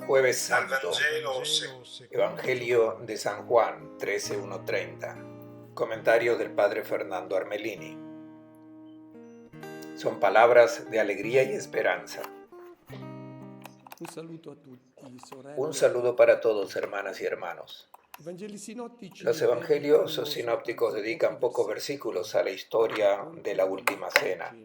Jueves Santo, Evangelio de San Juan 13:1-30. Comentario del Padre Fernando Armelini. Son palabras de alegría y esperanza. Un saludo para todos, hermanas y hermanos. Los evangelios sinópticos dedican pocos versículos a la historia de la última cena.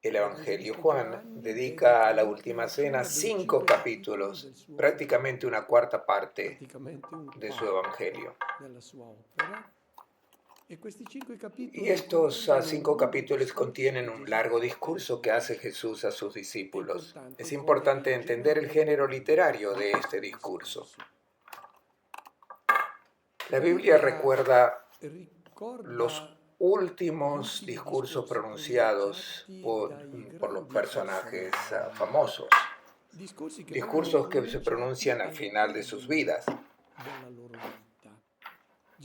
El Evangelio Juan dedica a la última cena 5 capítulos, prácticamente una cuarta parte de su Evangelio. Y estos 5 capítulos contienen un largo discurso que hace Jesús a sus discípulos. Es importante entender el género literario de este discurso. La Biblia recuerda los últimos discursos pronunciados por los personajes famosos, discursos que se pronuncian al final de sus vidas.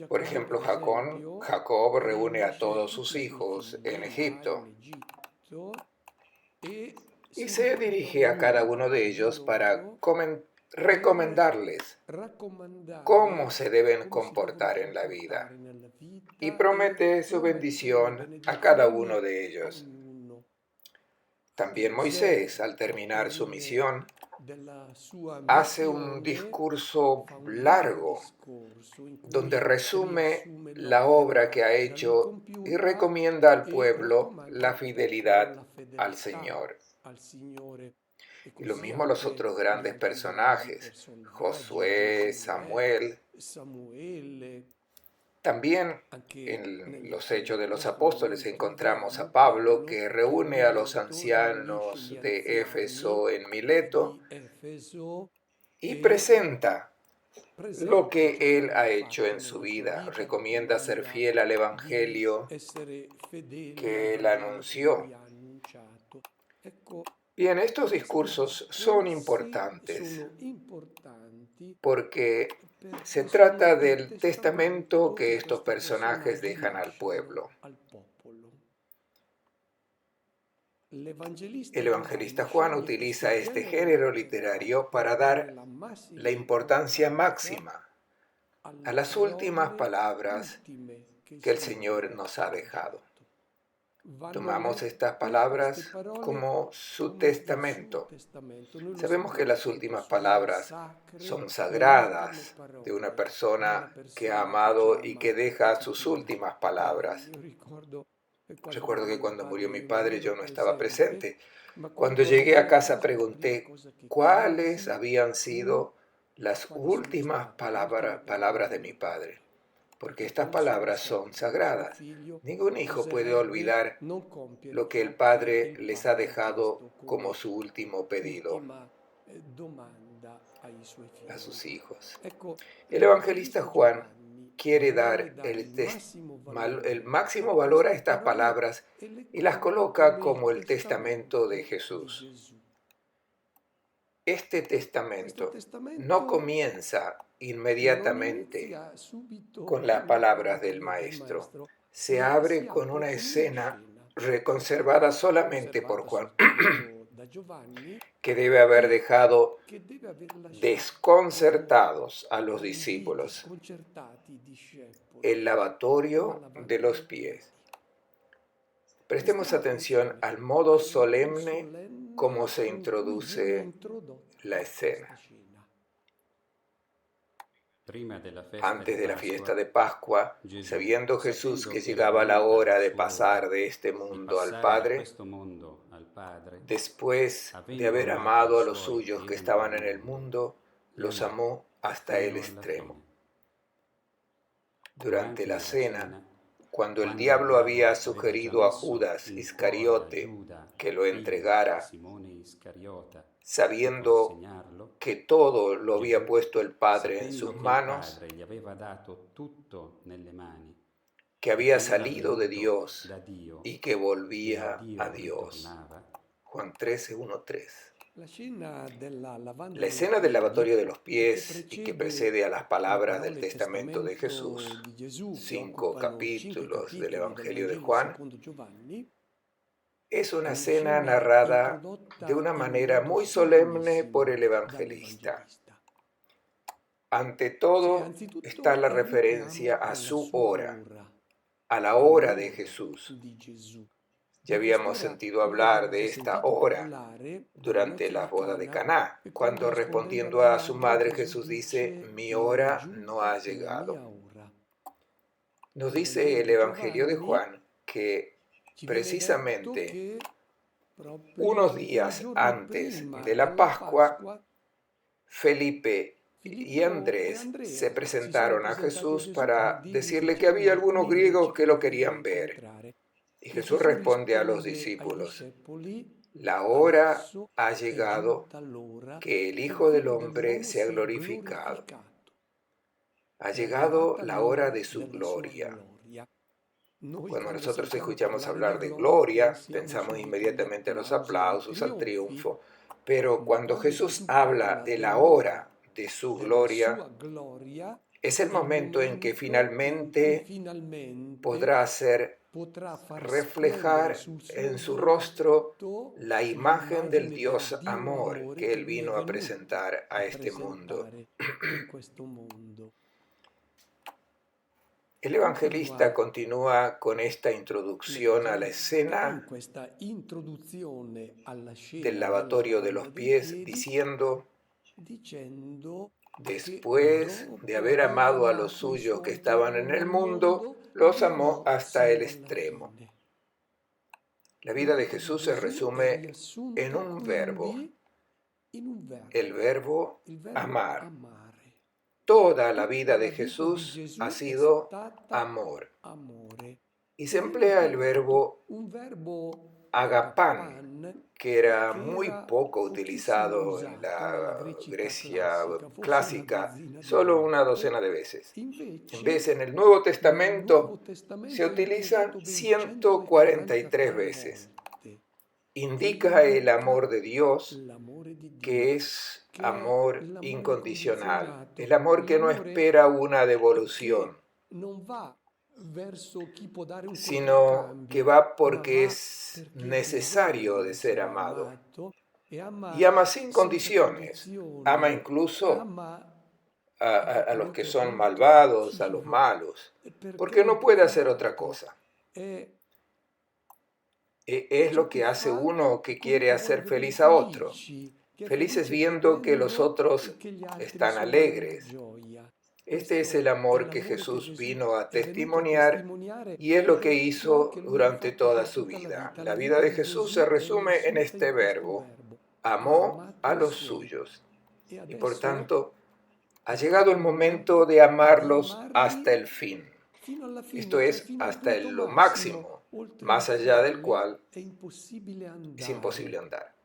Por ejemplo, Jacob reúne a todos sus hijos en Egipto y se dirige a cada uno de ellos para recomendarles cómo se deben comportar en la vida y promete su bendición a cada uno de ellos. También Moisés, al terminar su misión, hace un discurso largo donde resume la obra que ha hecho y recomienda al pueblo la fidelidad al Señor. Y lo mismo los otros grandes personajes, Josué, Samuel. También en los Hechos de los Apóstoles encontramos a Pablo, que reúne a los ancianos de Éfeso en Mileto y presenta lo que él ha hecho en su vida. Recomienda ser fiel al Evangelio que él anunció. Bien, estos discursos son importantes porque se trata del testamento que estos personajes dejan al pueblo. El evangelista Juan utiliza este género literario para dar la importancia máxima a las últimas palabras que el Señor nos ha dejado. Tomamos estas palabras como su testamento. Sabemos que las últimas palabras son sagradas de una persona que ha amado y que deja sus últimas palabras. Recuerdo que cuando murió mi padre yo no estaba presente. Cuando llegué a casa pregunté cuáles habían sido las últimas palabras de mi padre, porque estas palabras son sagradas. Ningún hijo puede olvidar lo que el padre les ha dejado como su último pedido a sus hijos. El evangelista Juan quiere dar el máximo valor a estas palabras y las coloca como el testamento de Jesús. Este testamento no comienza inmediatamente con las palabras del Maestro. Se abre con una escena conservada solamente por Juan, que debe haber dejado desconcertados a los discípulos. El lavatorio de los pies. Prestemos atención al modo solemne como se introduce la escena. Antes de la fiesta de Pascua, sabiendo Jesús que llegaba la hora de pasar de este mundo al Padre, después de haber amado a los suyos que estaban en el mundo, los amó hasta el extremo. Durante la cena, cuando el diablo había sugerido a Judas Iscariote que lo entregara, sabiendo que todo lo había puesto el Padre en sus manos, que había salido de Dios y que volvía a Dios. Juan 13:1-3. La escena del lavatorio de los pies y que precede a las palabras del testamento de Jesús, 5 capítulos del Evangelio de Juan, Es una cena narrada de una manera muy solemne por el evangelista. Ante todo está la referencia a su hora, a la hora de Jesús. Ya habíamos sentido hablar de esta hora durante la boda de Caná, cuando respondiendo a su madre Jesús dice, mi hora no ha llegado. Nos dice el Evangelio de Juan que precisamente unos días antes de la Pascua, Felipe y Andrés se presentaron a Jesús para decirle que había algunos griegos que lo querían ver. Y Jesús responde a los discípulos, la hora ha llegado que el Hijo del Hombre sea glorificado. Ha llegado la hora de su gloria. Cuando nosotros escuchamos hablar de gloria, pensamos inmediatamente a los aplausos, al triunfo. Pero cuando Jesús habla de la hora de su gloria, es el momento en que finalmente podrá hacer reflejar en su rostro la imagen del Dios amor que Él vino a presentar a este mundo. El evangelista continúa con esta introducción a la escena del lavatorio de los pies, diciendo, después de haber amado a los suyos que estaban en el mundo, los amó hasta el extremo. La vida de Jesús se resume en un verbo, el verbo amar. Toda la vida de Jesús ha sido amor. Y se emplea el verbo agapán, que era muy poco utilizado en la Grecia clásica, solo una docena de veces. En vez, en el Nuevo Testamento se utilizan 143 veces. Indica el amor de Dios, que es amor incondicional, el amor que no espera una devolución, sino que va porque es necesario de ser amado. Y ama sin condiciones, ama incluso a los que son malvados, a los malos, porque no puede hacer otra cosa. Es lo que hace uno que quiere hacer feliz a otro. Felices viendo que los otros están alegres. Este es el amor que Jesús vino a testimoniar y es lo que hizo durante toda su vida. La vida de Jesús se resume en este verbo, amó a los suyos. Y por tanto, ha llegado el momento de amarlos hasta el fin. Esto es, hasta lo máximo, más allá del cual es imposible andar.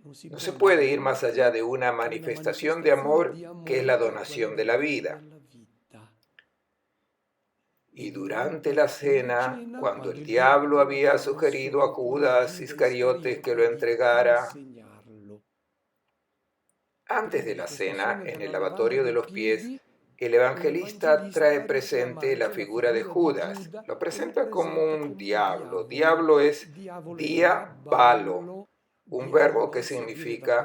No se puede ir más allá de una manifestación de amor que es la donación de la vida. Y durante la cena, cuando el diablo había sugerido a Judas Iscariotes que lo entregara, antes de la cena, en el lavatorio de los pies, el evangelista trae presente la figura de Judas. Lo presenta como un diablo. Diablo es diabalo, un verbo que significa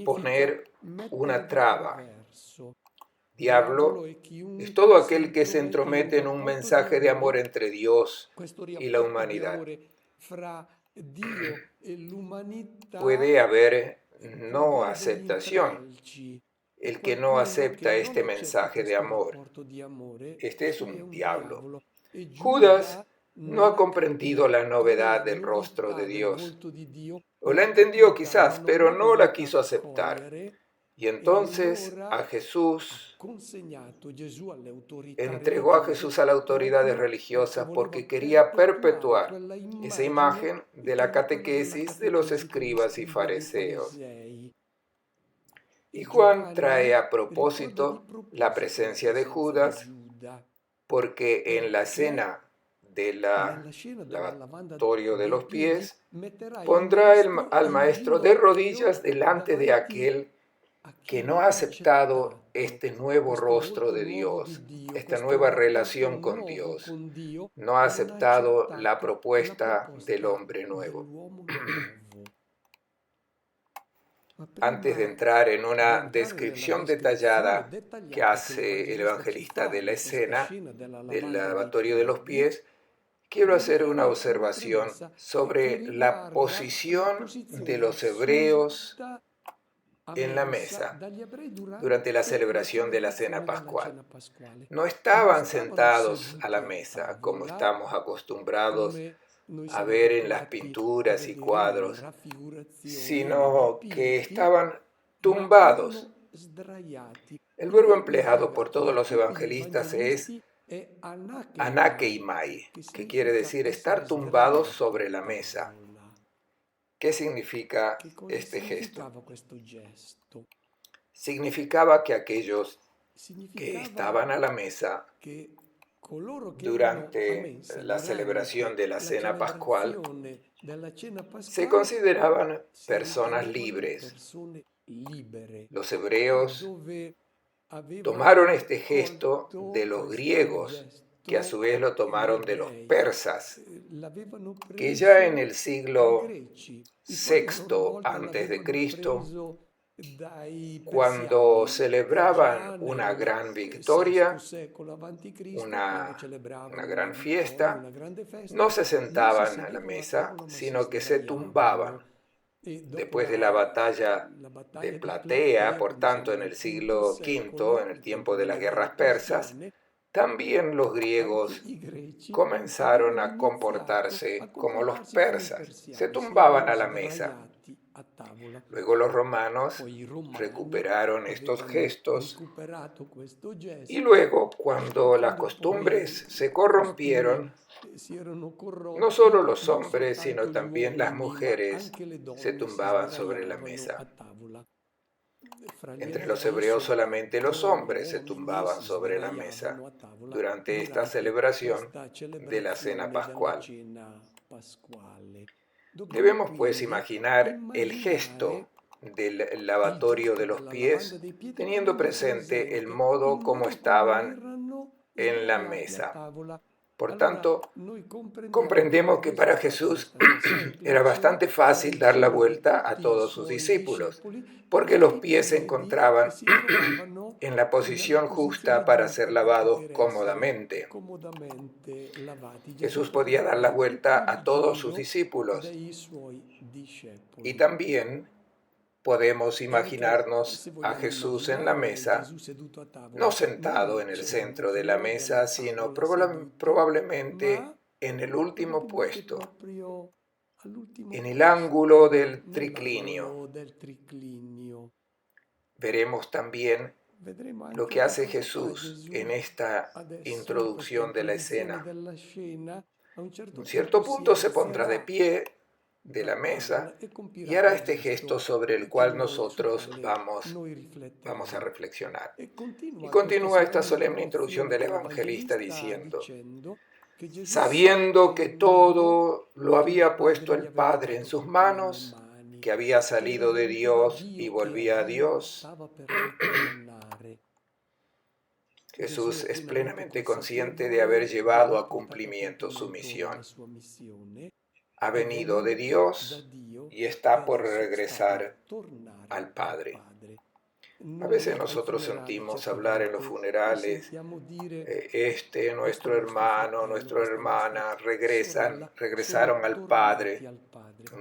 poner una traba. Diablo es todo aquel que se entromete en un mensaje de amor entre Dios y la humanidad. Puede haber no aceptación. El que no acepta este mensaje de amor, este es un diablo. Judas no ha comprendido la novedad del rostro de Dios. O la entendió quizás, pero no la quiso aceptar. Y entonces entregó a Jesús a las autoridades religiosas porque quería perpetuar esa imagen de la catequesis de los escribas y fariseos. Y Juan trae a propósito la presencia de Judas porque en la escena del lavatorio de los pies pondrá al maestro de rodillas delante de aquel que no ha aceptado este nuevo rostro de Dios, esta nueva relación con Dios. No ha aceptado la propuesta del hombre nuevo. Antes de entrar en una descripción detallada que hace el evangelista de la escena del lavatorio de los pies, quiero hacer una observación sobre la posición de los hebreos en la mesa durante la celebración de la cena pascual. No estaban sentados a la mesa como estamos acostumbrados a ver en las pinturas y cuadros, sino que estaban tumbados. El verbo empleado por todos los evangelistas es anakeimai, que quiere decir estar tumbados sobre la mesa. ¿Qué significa este gesto? Significaba que aquellos que estaban a la mesa durante la celebración de la cena pascual se consideraban personas libres. Los hebreos tomaron este gesto de los griegos, que a su vez lo tomaron de los persas, que ya en el siglo VI antes de Cristo, cuando celebraban una gran victoria, una gran fiesta, no se sentaban a la mesa, sino que se tumbaban. Después de la batalla de Platea, por tanto en el siglo V, en el tiempo de las guerras persas, también los griegos comenzaron a comportarse como los persas, se tumbaban a la mesa. Luego los romanos recuperaron estos gestos y luego, cuando las costumbres se corrompieron, no solo los hombres, sino también las mujeres se tumbaban sobre la mesa. Entre los hebreos solamente los hombres se tumbaban sobre la mesa durante esta celebración de la cena pascual. Debemos pues imaginar el gesto del lavatorio de los pies, teniendo presente el modo como estaban en la mesa. Por tanto, comprendemos que para Jesús era bastante fácil dar la vuelta a todos sus discípulos, porque los pies se encontraban en la posición justa para ser lavados cómodamente. Jesús podía dar la vuelta a todos sus discípulos. Y también podemos imaginarnos a Jesús en la mesa, no sentado en el centro de la mesa, sino probablemente en el último puesto, en el ángulo del triclinio. Veremos también lo que hace Jesús en esta introducción de la escena. En un cierto punto se pondrá de pie de la mesa y hará este gesto sobre el cual nosotros vamos a reflexionar. Y continúa esta solemne introducción del evangelista diciendo: sabiendo que todo lo había puesto el Padre en sus manos, que había salido de Dios y volvía a Dios, Jesús es plenamente consciente de haber llevado a cumplimiento su misión. Ha venido de Dios y está por regresar al Padre. A veces nosotros sentimos hablar en los funerales, nuestro hermano, nuestra hermana regresaron al Padre.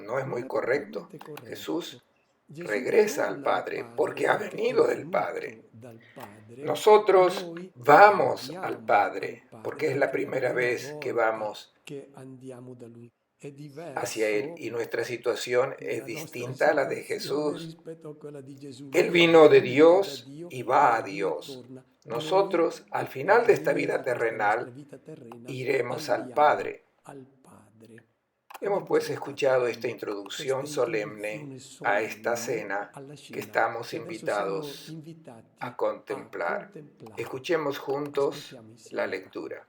No es muy correcto. Jesús regresa al Padre porque ha venido del Padre. Nosotros vamos al Padre porque es la primera vez que vamos hacia Él y nuestra situación es distinta a la de Jesús. Él vino de Dios y va a Dios. Nosotros, al final de esta vida terrenal, iremos al Padre. Hemos pues escuchado esta introducción solemne a esta cena que estamos invitados a contemplar. Escuchemos juntos la lectura.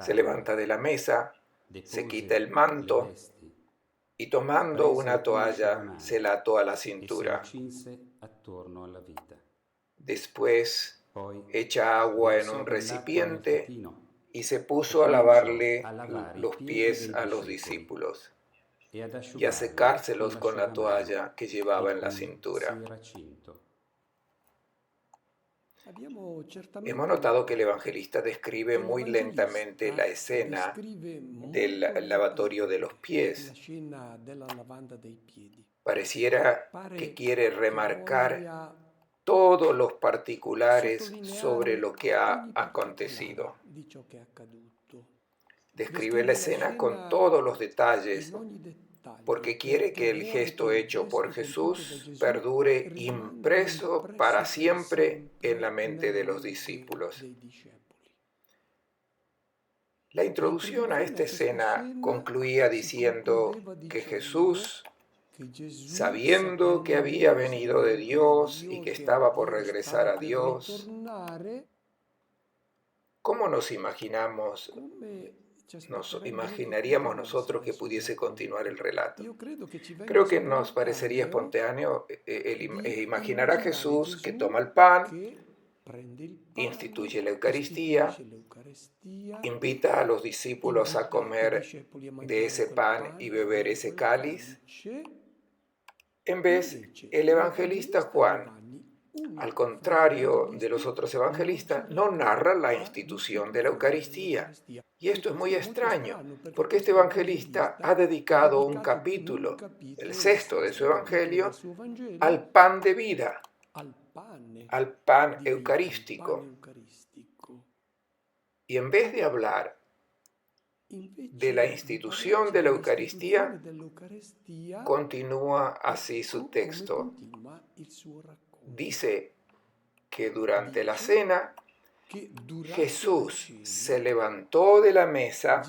Se levanta de la mesa, se quita el manto, y tomando una toalla se la ató a la cintura. Después echa agua en un recipiente y se puso a lavarle los pies a los discípulos y a secárselos con la toalla que llevaba en la cintura. Hemos notado que el evangelista describe muy lentamente la escena del lavatorio de los pies. Pareciera que quiere remarcar todos los particulares sobre lo que ha acontecido. Describe la escena con todos los detalles porque quiere que el gesto hecho por Jesús perdure impreso para siempre en la mente de los discípulos. La introducción a esta escena concluía diciendo que Jesús, sabiendo que había venido de Dios y que estaba por regresar a Dios, ¿cómo nos imaginaríamos nosotros que pudiese continuar el relato? Creo que nos parecería espontáneo imaginar a Jesús que toma el pan, instituye la Eucaristía, invita a los discípulos a comer de ese pan y beber ese cáliz. En vez, el evangelista Juan, al contrario de los otros evangelistas, no narra la institución de la Eucaristía. Y esto es muy extraño, porque este evangelista ha dedicado un capítulo, el sexto de su evangelio, al pan de vida, al pan eucarístico. Y en vez de hablar de la institución de la Eucaristía, continúa así su texto. Dice que durante la cena Jesús se levantó de la mesa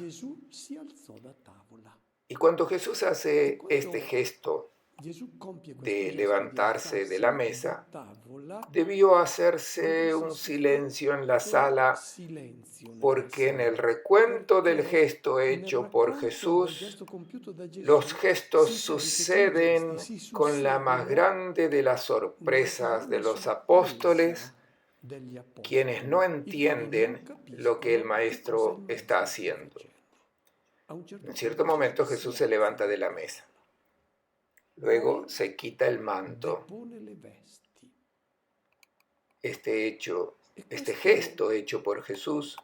y cuando Jesús hace este gesto de levantarse de la mesa, debió hacerse un silencio en la sala porque en el recuento del gesto hecho por Jesús, los gestos suceden con la más grande de las sorpresas de los apóstoles, quienes no entienden lo que el Maestro está haciendo. En cierto momento Jesús se levanta de la mesa. Luego se quita el manto. Este gesto hecho por Jesús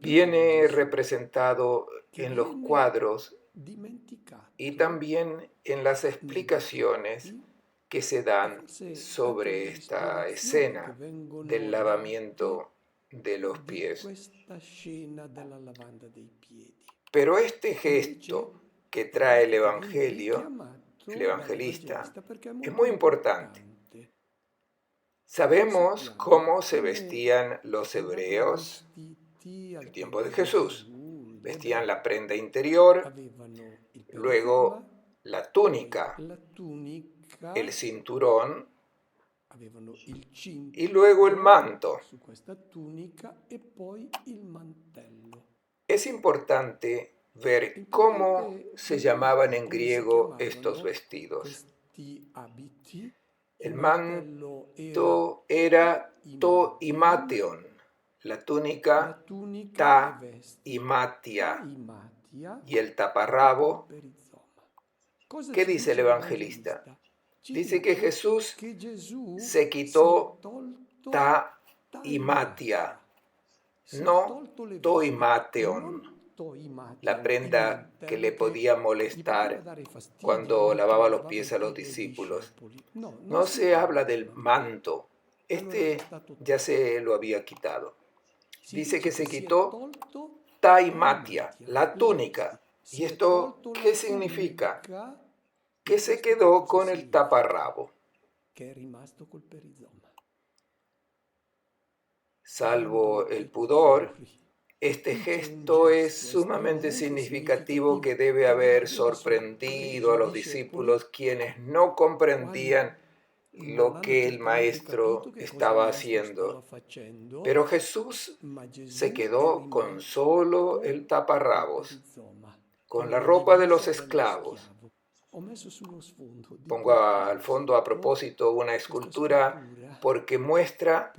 viene representado en los cuadros y también en las explicaciones que se dan sobre esta escena del lavamiento de los pies. Pero este gesto que trae el evangelista, es muy importante. Sabemos cómo se vestían los hebreos en el tiempo de Jesús. Vestían la prenda interior, luego la túnica, el cinturón y luego el manto. Es importante ver cómo se llamaban en griego estos vestidos. El manto era to imateon, la túnica ta imatia y el taparrabo. ¿Qué dice el evangelista? Dice que Jesús se quitó ta imatia, no to imateon, la prenda que le podía molestar cuando lavaba los pies a los discípulos. No se habla del manto, ya se lo había quitado. Dice que se quitó taimatia, la túnica. ¿Y esto qué significa? Que se quedó con el taparrabo. Salvo el pudor, este gesto es sumamente significativo que debe haber sorprendido a los discípulos quienes no comprendían lo que el Maestro estaba haciendo. Pero Jesús se quedó con solo el taparrabos. con la ropa de los esclavos. Pongo al fondo a propósito una escultura porque muestra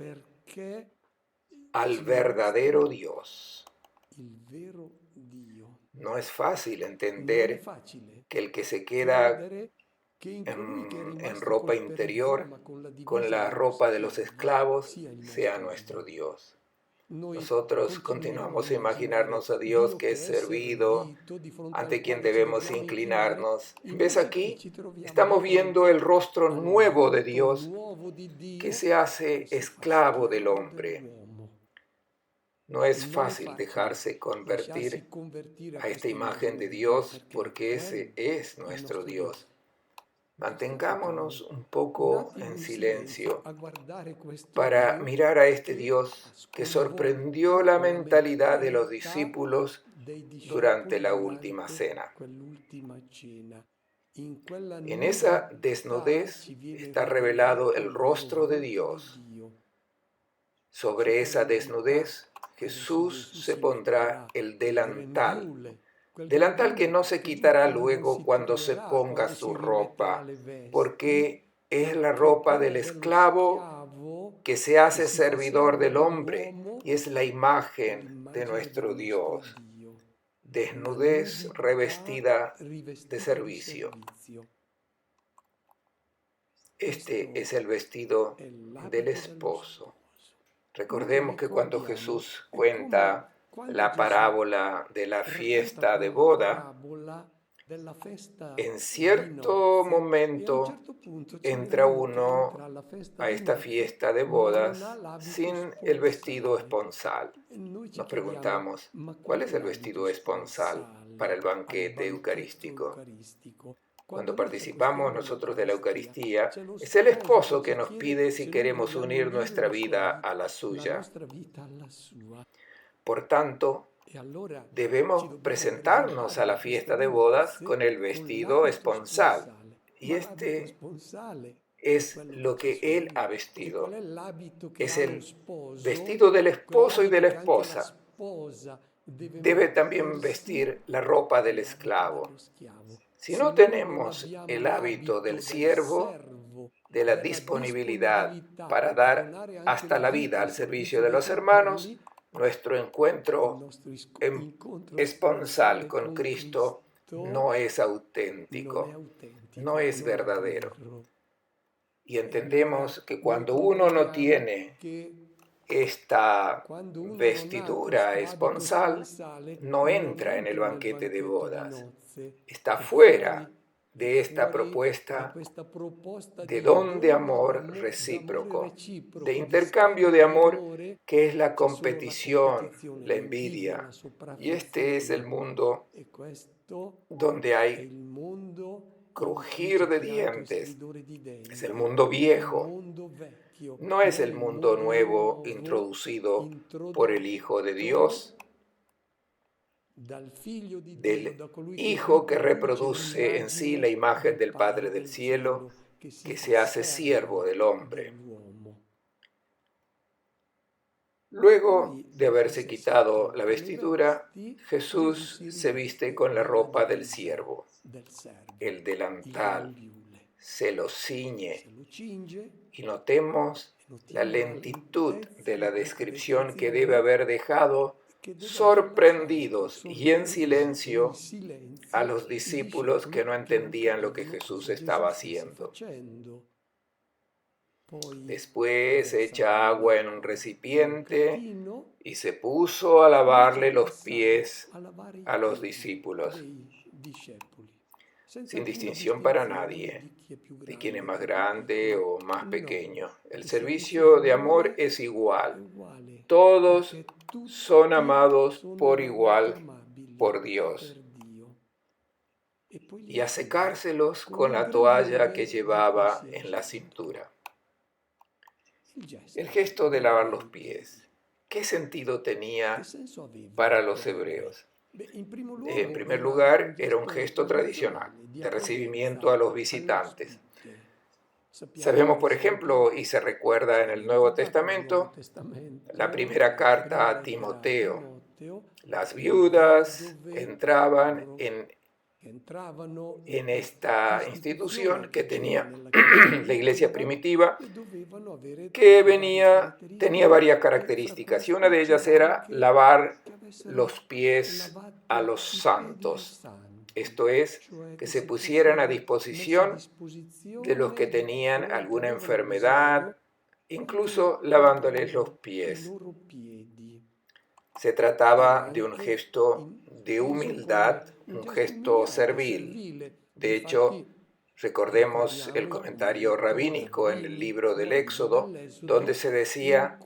al verdadero Dios. No es fácil entender que el que se queda en ropa interior con la ropa de los esclavos sea nuestro Dios. Nosotros continuamos a imaginarnos a Dios que es servido, ante quien debemos inclinarnos. ¿Ves aquí? Estamos viendo el rostro nuevo de Dios que se hace esclavo del hombre. No es fácil dejarse convertir a esta imagen de Dios porque ese es nuestro Dios. Mantengámonos un poco en silencio para mirar a este Dios que sorprendió la mentalidad de los discípulos durante la última cena. En esa desnudez está revelado el rostro de Dios. Sobre esa desnudez, Jesús se pondrá el delantal que no se quitará luego cuando se ponga su ropa, porque es la ropa del esclavo que se hace servidor del hombre y es la imagen de nuestro Dios. Desnudez revestida de servicio. Este es el vestido del esposo. Recordemos que cuando Jesús cuenta la parábola de la fiesta de boda, en cierto momento entra uno a esta fiesta de bodas sin el vestido esponsal. Nos preguntamos, ¿cuál es el vestido esponsal para el banquete eucarístico? Cuando participamos nosotros de la Eucaristía, es el esposo que nos pide si queremos unir nuestra vida a la suya. Por tanto, debemos presentarnos a la fiesta de bodas con el vestido esponsal. Y este es lo que Él ha vestido. Es el vestido del esposo y de la esposa. Debe también vestir la ropa del esclavo. Si no tenemos el hábito del siervo, de la disponibilidad para dar hasta la vida al servicio de los hermanos, nuestro encuentro esponsal con Cristo no es auténtico, no es verdadero. Y entendemos que cuando uno no tiene esta vestidura esponsal, no entra en el banquete de bodas. Está fuera de esta propuesta de don de amor recíproco, de intercambio de amor que es la competición, la envidia. Y este es el mundo donde hay crujir de dientes. Es el mundo viejo. No es el mundo nuevo introducido por el Hijo de Dios, del Hijo que reproduce en sí la imagen del Padre del cielo, que se hace siervo del hombre. Luego de haberse quitado la vestidura, Jesús se viste con la ropa del siervo, el delantal, se lo ciñe, y notemos la lentitud de la descripción que debe haber dejado sorprendidos y en silencio a los discípulos que no entendían lo que Jesús estaba haciendo. Después echa agua en un recipiente y se puso a lavarle los pies a los discípulos, sin distinción para nadie, de quién es más grande o más pequeño. El servicio de amor es igual. Todos son amados por igual por Dios. Y a secárselos con la toalla que llevaba en la cintura. El gesto de lavar los pies, ¿qué sentido tenía para los hebreos? En primer lugar, era un gesto tradicional de recibimiento a los visitantes. Sabemos, por ejemplo, y se recuerda en el Nuevo Testamento, la primera carta a Timoteo, Las viudas entraban en esta institución que tenía la iglesia primitiva, que tenía varias características, y una de ellas era lavar los pies a los santos. Esto es, que se pusieran a disposición de los que tenían alguna enfermedad, incluso lavándoles los pies. Se trataba de un gesto de humildad, un gesto servil. De hecho, recordemos el comentario rabínico en el libro del Éxodo, donde se decía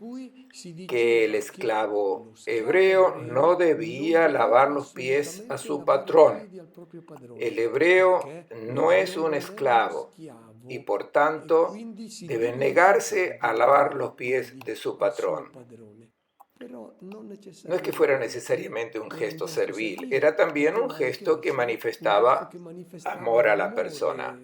que el esclavo hebreo no debía lavar los pies a su patrón. El hebreo no es un esclavo y por tanto debe negarse a lavar los pies de su patrón. No es que fuera necesariamente un gesto servil, era también un gesto que manifestaba amor a la persona.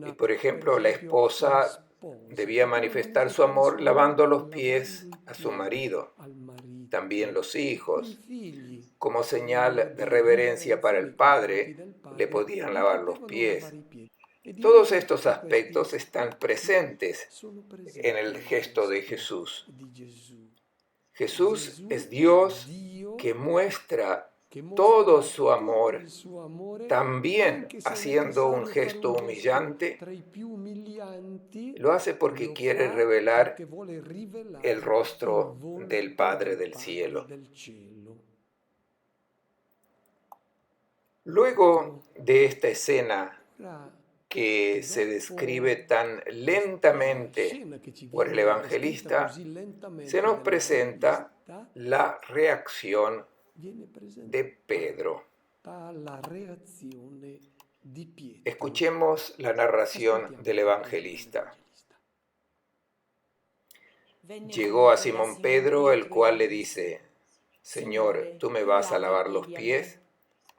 Y por ejemplo, la esposa debía manifestar su amor lavando los pies a su marido, también los hijos. Como señal de reverencia para el padre, le podían lavar los pies. Todos estos aspectos están presentes en el gesto de Jesús. Jesús es Dios que muestra todo su amor, también haciendo un gesto humillante. Lo hace porque quiere revelar el rostro del Padre del cielo. Luego de esta escena que se describe tan lentamente por el evangelista, se nos presenta la reacción de Pedro. Escuchemos la narración del evangelista. Llegó a Simón Pedro, el cual le dice: Señor, ¿tú me vas a lavar los pies?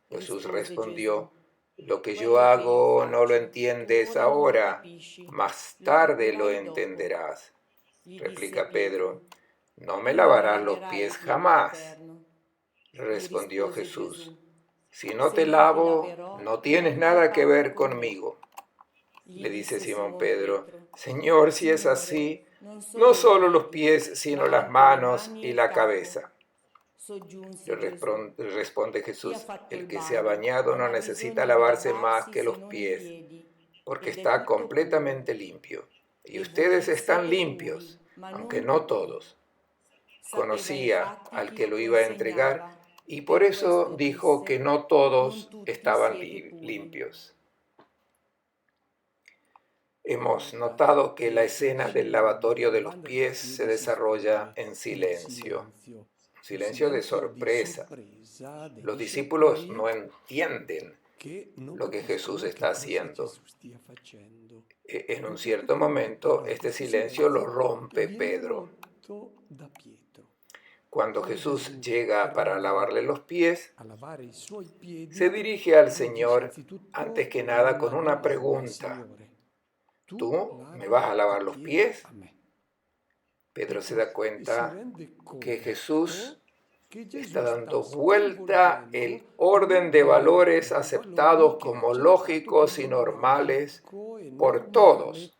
Jesús respondió: Lo que yo hago no lo entiendes ahora, más tarde lo entenderás. Replica Pedro: No me lavarás los pies jamás. Respondió Jesús: Si no te lavo, no tienes nada que ver conmigo. Le dice Simón Pedro: Señor, si es así, no solo los pies, sino las manos y la cabeza. Le responde Jesús: El que se ha bañado no necesita lavarse más que los pies, porque está completamente limpio. Y ustedes están limpios, aunque no todos. Conocía al que lo iba a entregar y por eso dijo que no todos estaban limpios. Hemos notado que la escena del lavatorio de los pies se desarrolla en silencio. Silencio de sorpresa. Los discípulos no entienden lo que Jesús está haciendo. En un cierto momento, este silencio lo rompe Pedro. Cuando Jesús llega para lavarle los pies, se dirige al Señor antes que nada con una pregunta: ¿Tú me vas a lavar los pies? Pedro se da cuenta que Jesús está dando vuelta el orden de valores aceptados como lógicos y normales por todos.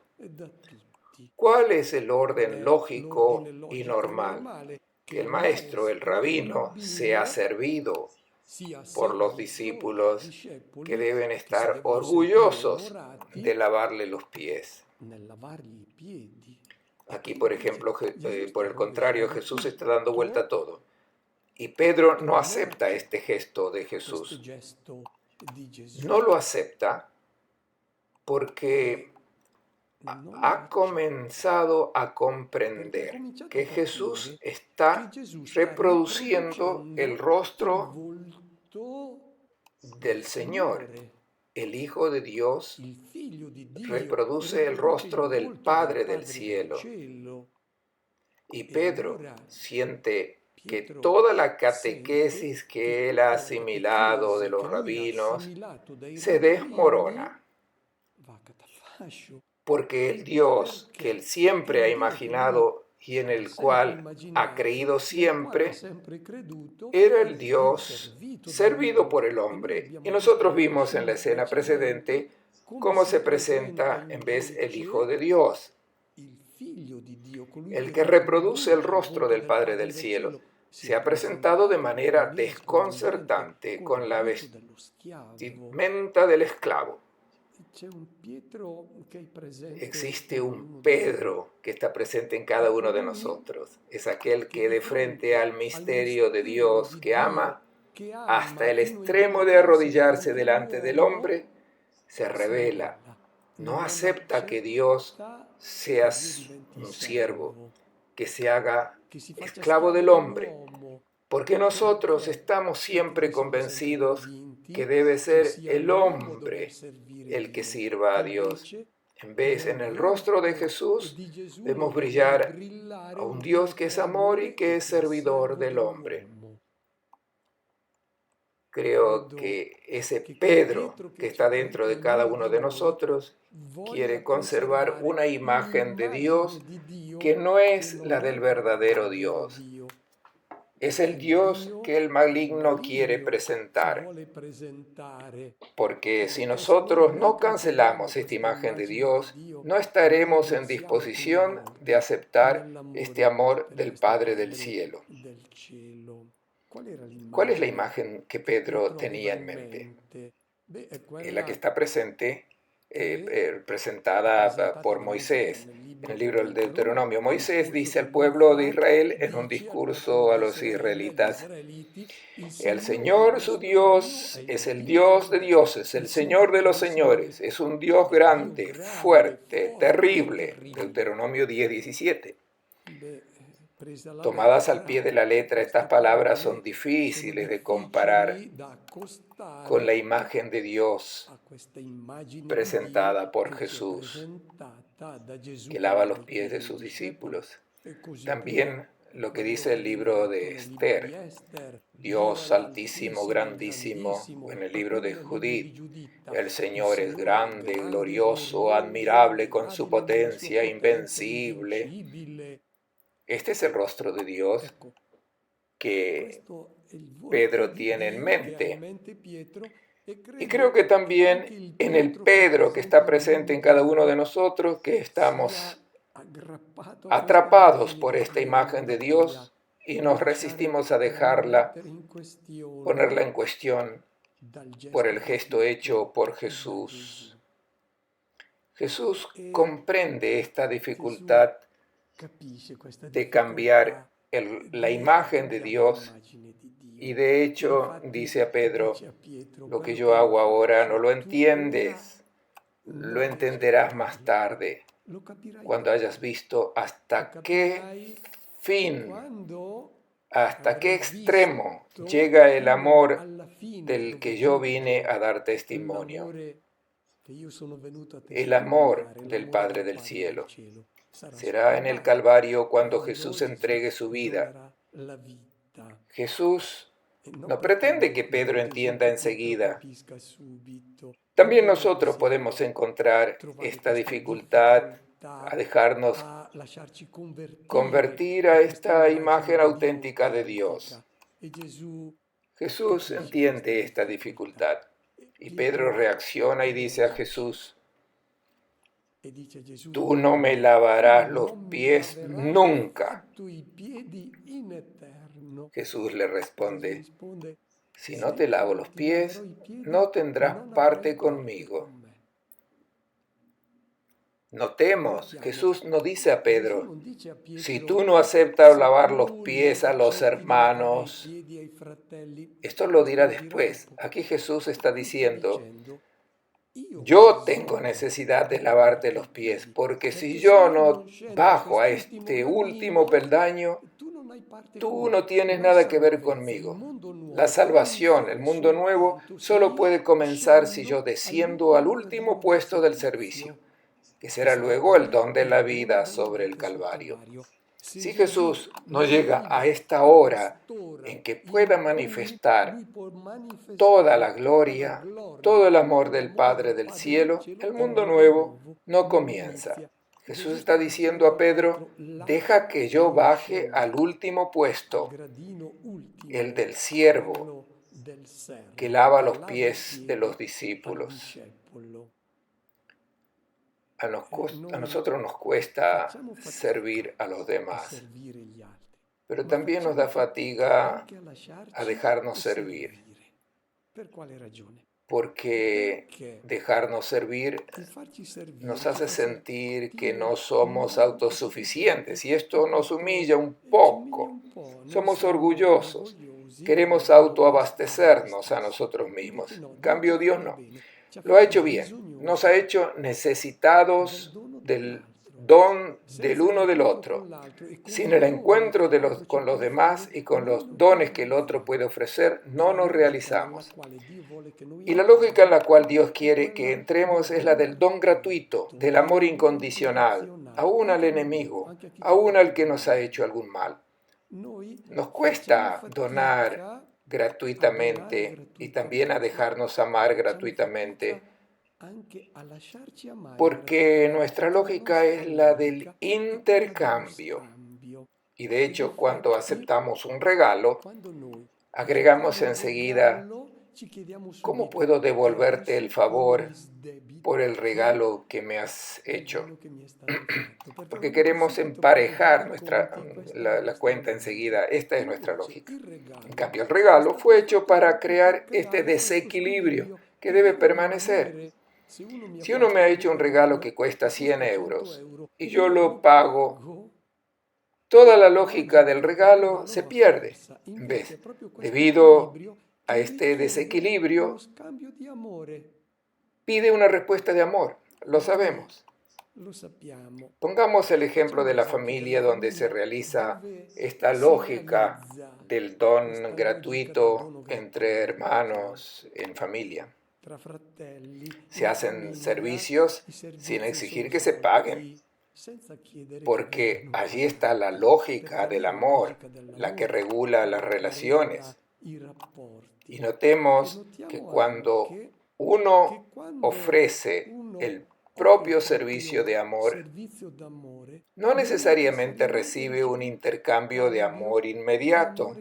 ¿Cuál es el orden lógico y normal? Que el maestro, el rabino, sea servido por los discípulos, que deben estar orgullosos de lavarle los pies. Aquí, por ejemplo, por el contrario, Jesús está dando vuelta a todo. Y Pedro no acepta este gesto de Jesús. No lo acepta porque ha comenzado a comprender que Jesús está reproduciendo el rostro del Señor. El Hijo de Dios reproduce el rostro del Padre del cielo. Y Pedro siente que toda la catequesis que él ha asimilado de los rabinos se desmorona, porque el Dios que él siempre ha imaginado y en el cual ha creído siempre, era el Dios servido por el hombre. Y nosotros vimos en la escena precedente cómo se presenta en vez el Hijo de Dios, el que reproduce el rostro del Padre del cielo. Se ha presentado de manera desconcertante con la vestimenta del esclavo. Existe un Pedro que está presente en cada uno de nosotros. Es aquel que de frente al misterio de Dios que ama, hasta el extremo de arrodillarse delante del hombre, se revela. No acepta que Dios sea un siervo, que se haga esclavo del hombre, porque nosotros estamos siempre convencidos que debe ser el hombre el que sirva a Dios. En el rostro de Jesús vemos brillar a un Dios que es amor y que es servidor del hombre. Creo que ese Pedro que está dentro de cada uno de nosotros quiere conservar una imagen de Dios que no es la del verdadero Dios. Es el Dios que el maligno quiere presentar. Porque si nosotros no cancelamos esta imagen de Dios, no estaremos en disposición de aceptar este amor del Padre del cielo. ¿Cuál es la imagen que Pedro tenía en mente? Es la que está presentada por Moisés en el libro del Deuteronomio. Moisés dice al pueblo de Israel en un discurso a los israelitas: el Señor su Dios es el Dios de dioses, el Señor de los señores, es un Dios grande, fuerte, terrible. Deuteronomio 10:17. Tomadas al pie de la letra, estas palabras son difíciles de comparar con la imagen de Dios presentada por Jesús, que lava los pies de sus discípulos. También lo que dice el libro de Esther, Dios altísimo, grandísimo, en el libro de Judith, el Señor es grande, glorioso, admirable con su potencia, invencible. Este es el rostro de Dios que Pedro tiene en mente. Y creo que también en el Pedro que está presente en cada uno de nosotros, que estamos atrapados por esta imagen de Dios y nos resistimos a dejarla, ponerla en cuestión por el gesto hecho por Jesús. Jesús comprende esta dificultad de cambiar la imagen de Dios y de hecho dice a Pedro: lo que yo hago ahora no lo entiendes, lo entenderás más tarde, cuando hayas visto hasta qué fin, hasta qué extremo llega el amor del que yo vine a dar testimonio, el amor del Padre del cielo. Será en el Calvario cuando Jesús entregue su vida. Jesús no pretende que Pedro entienda enseguida. También nosotros podemos encontrar esta dificultad a dejarnos convertir a esta imagen auténtica de Dios. Jesús entiende esta dificultad y Pedro reacciona y dice a Jesús: tú no me lavarás los pies nunca. Jesús le responde: si no te lavo los pies, no tendrás parte conmigo. Notemos, Jesús no dice a Pedro: si tú no aceptas lavar los pies a los hermanos. Esto lo dirá después. Aquí Jesús está diciendo: yo tengo necesidad de lavarte los pies, porque si yo no bajo a este último peldaño, tú no tienes nada que ver conmigo. La salvación, el mundo nuevo, solo puede comenzar si yo desciendo al último puesto del servicio, que será luego el don de la vida sobre el Calvario. Si Jesús no llega a esta hora en que pueda manifestar toda la gloria, todo el amor del Padre del cielo, el mundo nuevo no comienza. Jesús está diciendo a Pedro, deja que yo baje al último puesto, el del siervo, que lava los pies de los discípulos. A nosotros nos cuesta servir a los demás, pero también nos da fatiga a dejarnos servir, porque dejarnos servir nos hace sentir que no somos autosuficientes y esto nos humilla un poco. Somos orgullosos, queremos autoabastecernos a nosotros mismos. En cambio, Dios no. Lo ha hecho bien, nos ha hecho necesitados del don del uno del otro. Sin el encuentro con los demás y con los dones que el otro puede ofrecer, no nos realizamos. Y la lógica en la cual Dios quiere que entremos es la del don gratuito, del amor incondicional, aún al enemigo, aún al que nos ha hecho algún mal. Nos cuesta donar gratuitamente y también a dejarnos amar gratuitamente, porque nuestra lógica es la del intercambio. Y de hecho, cuando aceptamos un regalo, agregamos enseguida, ¿cómo puedo devolverte el favor por el regalo que me has hecho? Porque queremos emparejar la cuenta enseguida. Esta es nuestra lógica. En cambio, el regalo fue hecho para crear este desequilibrio que debe permanecer. Si uno me ha hecho un regalo que cuesta 100 euros y yo lo pago, toda la lógica del regalo se pierde. En vez, debido a este desequilibrio, pide una respuesta de amor. Lo sabemos. Pongamos el ejemplo de la familia donde se realiza esta lógica del don gratuito entre hermanos en familia. Se hacen servicios sin exigir que se paguen, porque allí está la lógica del amor, la que regula las relaciones. Y notemos que cuando uno ofrece el propio servicio de amor, no necesariamente recibe un intercambio de amor inmediato.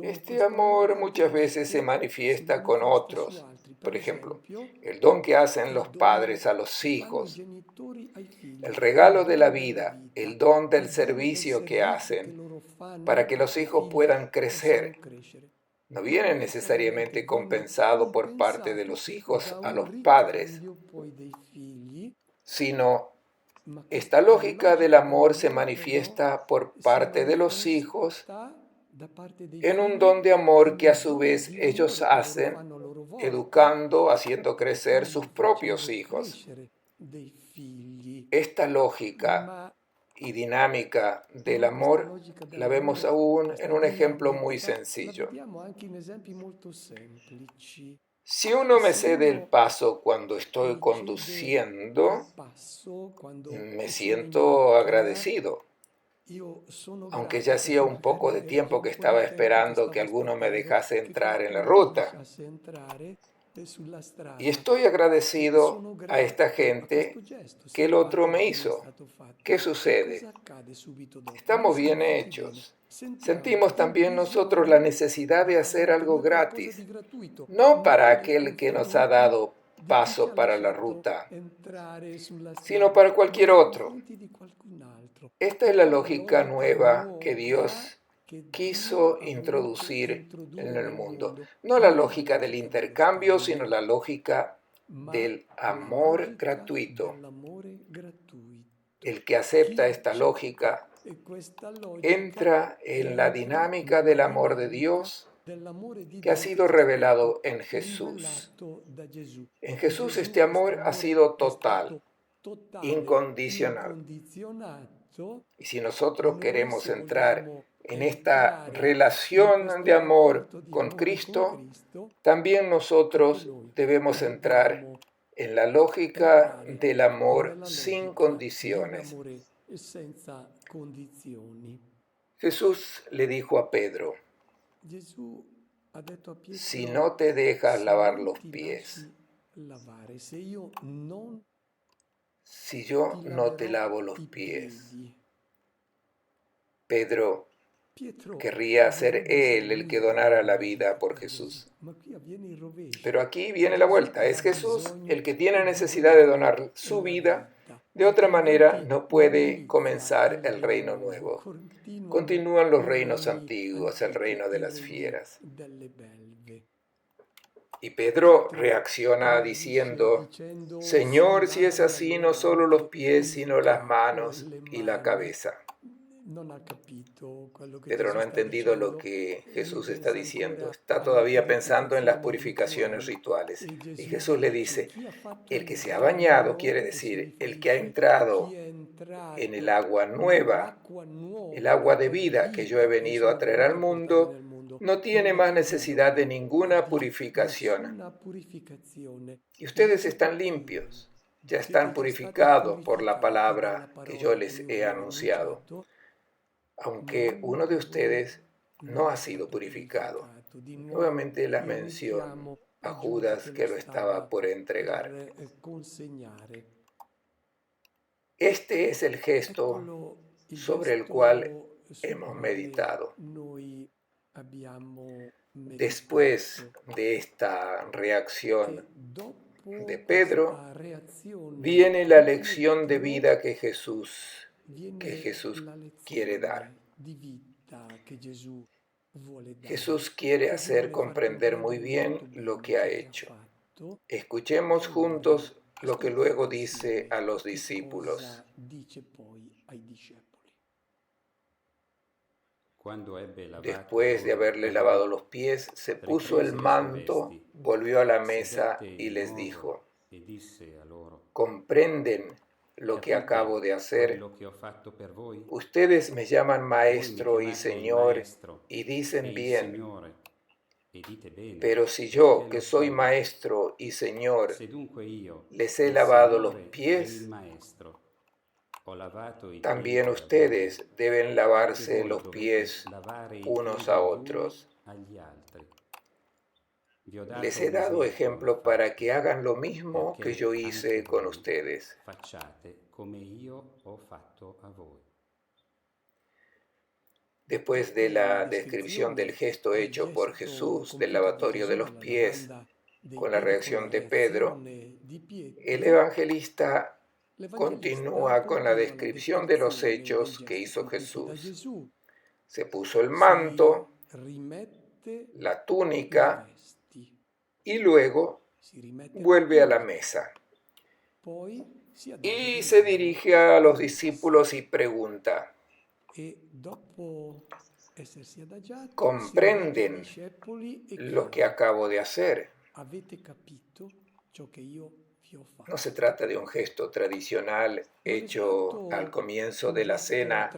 Este amor muchas veces se manifiesta con otros. Por ejemplo, el don que hacen los padres a los hijos, el regalo de la vida, el don del servicio que hacen para que los hijos puedan crecer. No viene necesariamente compensado por parte de los hijos a los padres, sino esta lógica del amor se manifiesta por parte de los hijos en un don de amor que a su vez ellos hacen, educando, haciendo crecer sus propios hijos. Esta lógica y dinámica del amor la vemos aún en un ejemplo muy sencillo. Si uno me cede el paso cuando estoy conduciendo, me siento agradecido, aunque ya hacía un poco de tiempo que estaba esperando que alguno me dejase entrar en la ruta. Y estoy agradecido a esta gente que el otro me hizo. ¿Qué sucede? Estamos bien hechos. Sentimos también nosotros la necesidad de hacer algo gratis, no para aquel que nos ha dado paso para la ruta, sino para cualquier otro. Esta es la lógica nueva que Dios quiso introducir en el mundo. No la lógica del intercambio, sino la lógica del amor gratuito. El que acepta esta lógica entra en la dinámica del amor de Dios que ha sido revelado en Jesús. En Jesús este amor ha sido total, incondicional. Y si nosotros queremos entrar en esta relación de amor con Cristo, también nosotros debemos entrar en la lógica del amor sin condiciones. Jesús le dijo a Pedro, si no te dejas lavar los pies, si yo no te lavo los pies? Pedro querría ser él el que donara la vida por Jesús. Pero aquí viene la vuelta. Es Jesús el que tiene necesidad de donar su vida. De otra manera, no puede comenzar el reino nuevo. Continúan los reinos antiguos, el reino de las fieras. Y Pedro reacciona diciendo: Señor, si es así, no solo los pies, sino las manos y la cabeza. Pedro no ha entendido lo que Jesús está diciendo. Está todavía pensando en las purificaciones rituales. Y Jesús le dice: el que se ha bañado, quiere decir, el que ha entrado en el agua nueva, el agua de vida que yo he venido a traer al mundo, no tiene más necesidad de ninguna purificación. Y ustedes están limpios, ya están purificados por la palabra que yo les he anunciado, aunque uno de ustedes no ha sido purificado. Nuevamente la mención a Judas que lo estaba por entregar. Este es el gesto sobre el cual hemos meditado. Después de esta reacción de Pedro, viene la lección de vida que Jesús quiere dar. Jesús quiere hacer comprender muy bien lo que ha hecho. Escuchemos juntos lo que luego dice a los discípulos. Después de haberle lavado los pies, se puso el manto, volvió a la mesa y les dijo: ¿comprenden lo que acabo de hacer? Ustedes me llaman maestro y señor y dicen bien, pero si yo, que soy maestro y señor, les he lavado los pies, también ustedes deben lavarse los pies unos a otros. Les he dado ejemplo para que hagan lo mismo que yo hice con ustedes. Después de la descripción del gesto hecho por Jesús del lavatorio de los pies, con la reacción de Pedro, el evangelista continúa con la descripción de los hechos que hizo Jesús. Se puso el manto, la túnica y luego vuelve a la mesa. Y se dirige a los discípulos y pregunta: ¿comprenden lo que acabo de hacer? No se trata de un gesto tradicional hecho al comienzo de la cena,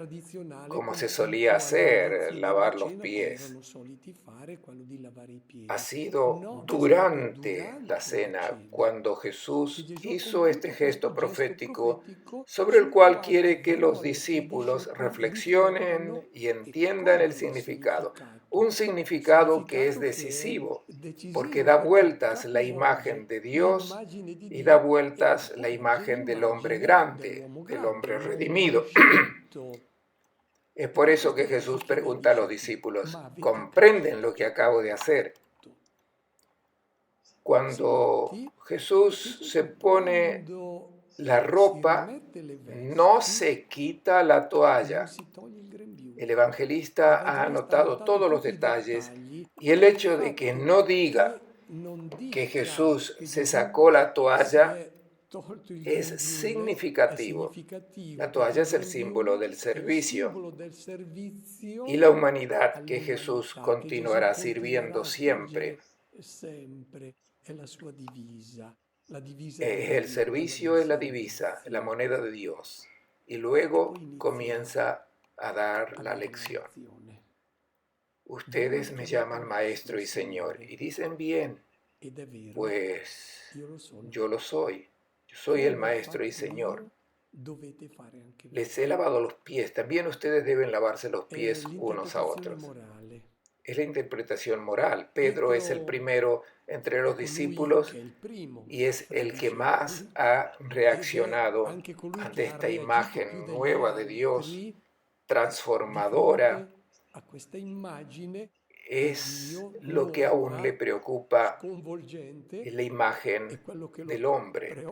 como se solía hacer, lavar los pies. Ha sido durante la cena cuando Jesús hizo este gesto profético sobre el cual quiere que los discípulos reflexionen y entiendan el significado. Un significado que es decisivo, porque da vueltas la imagen de Dios y da vueltas la imagen del hombre grande, del hombre redimido. Es por eso que Jesús pregunta a los discípulos: ¿comprenden lo que acabo de hacer? Cuando Jesús se pone la ropa, no se quita la toalla. El evangelista ha anotado todos los detalles y el hecho de que no diga que Jesús se sacó la toalla es significativo. La toalla es el símbolo del servicio y la humanidad que Jesús continuará sirviendo siempre. El servicio es la divisa, la moneda de Dios. Y luego comienza a dar la lección. Ustedes me llaman maestro y señor y dicen bien, pues yo lo soy. Yo soy el maestro y señor. Les he lavado los pies. También ustedes deben lavarse los pies unos a otros. es la interpretación moral. Pedro es el primero entre los discípulos y es el que más ha reaccionado ante esta imagen nueva de Dios, transformadora. Es lo que aún le preocupa en la imagen del hombre.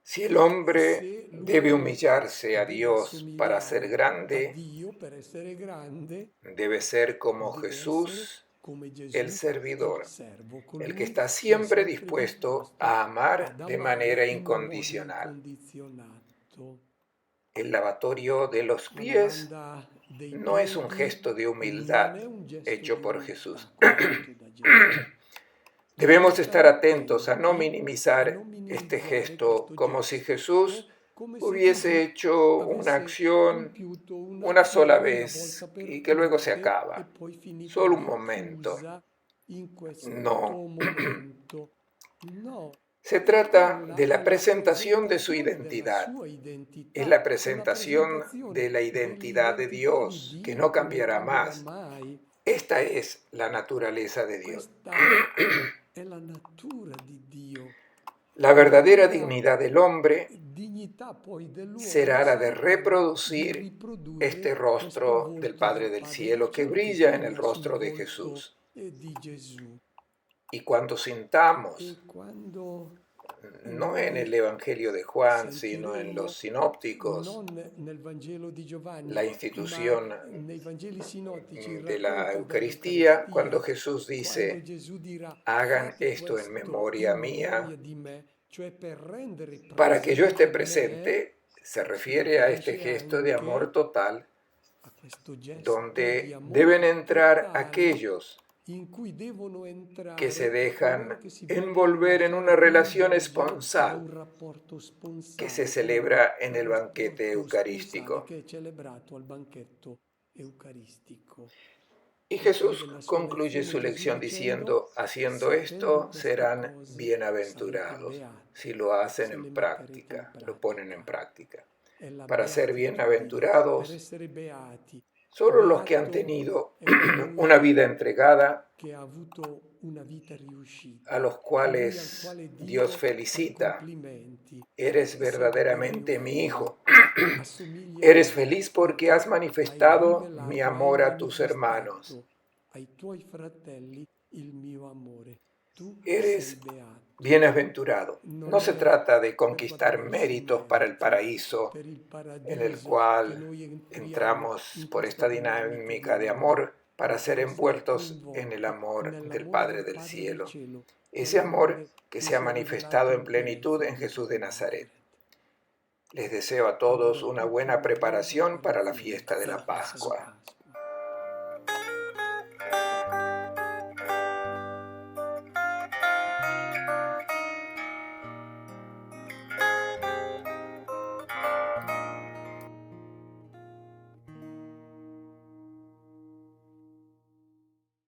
Si el hombre debe humillarse a Dios para ser grande, debe ser como Jesús, el servidor, el que está siempre dispuesto a amar de manera incondicional. El lavatorio de los pies no es un gesto de humildad hecho por Jesús. Debemos estar atentos a no minimizar este gesto como si Jesús hubiese hecho una acción una sola vez y que luego se acaba. Solo un momento. No. Se trata de la presentación de su identidad. Es la presentación de la identidad de Dios, que no cambiará más. Esta es la naturaleza de Dios. La verdadera dignidad del hombre será la de reproducir este rostro del Padre del Cielo que brilla en el rostro de Jesús. Y cuando sintamos, no en el Evangelio de Juan, sino en los sinópticos, la institución de la Eucaristía, cuando Jesús dice, hagan esto en memoria mía, para que yo esté presente, se refiere a este gesto de amor total, donde deben entrar aquellos que se dejan envolver en una relación esponsal que se celebra en el banquete eucarístico. Y Jesús concluye su lección diciendo, haciendo esto serán bienaventurados si lo hacen en práctica, lo ponen en práctica. Para ser bienaventurados, solo los que han tenido una vida entregada, a los cuales Dios felicita. Eres verdaderamente mi hijo. Eres feliz porque has manifestado mi amor a tus hermanos. Eres bienaventurado. No se trata de conquistar méritos para el paraíso, en el cual entramos por esta dinámica de amor para ser envueltos en el amor del Padre del Cielo. Ese amor que se ha manifestado en plenitud en Jesús de Nazaret. Les deseo a todos una buena preparación para la fiesta de la Pascua.